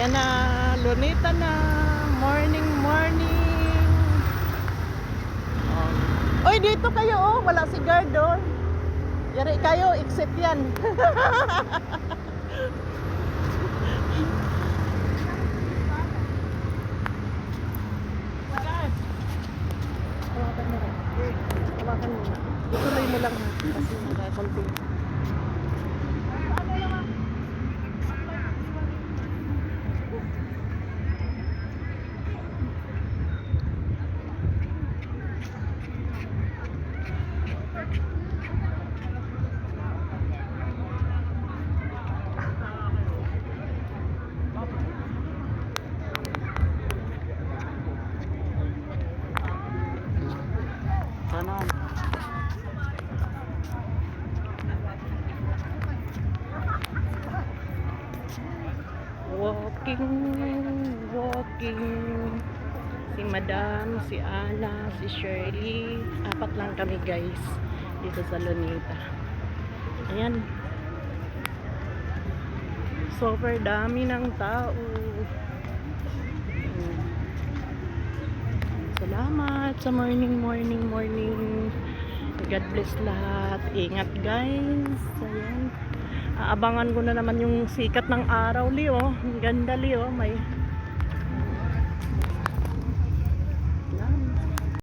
Ayan na, Lunita na. Morning, morning. Oy, dito kayo oh. Wala si guard oh. Yari kayo, exit yan. Hawakan mo. Hawakan mo na. Ituloy mo lang ha. Kasi nakakonting. Sana. Walking. Si Madam, si Ana, si Shirley. 4 lang kami guys. Dito sa Lunita. Ayan. Super dami ng tao. Salamat sa morning. God bless lahat. Ingat guys. Ayan. Aabangan ko na naman yung sikat ng araw, Leo. Ang ganda, Leo. May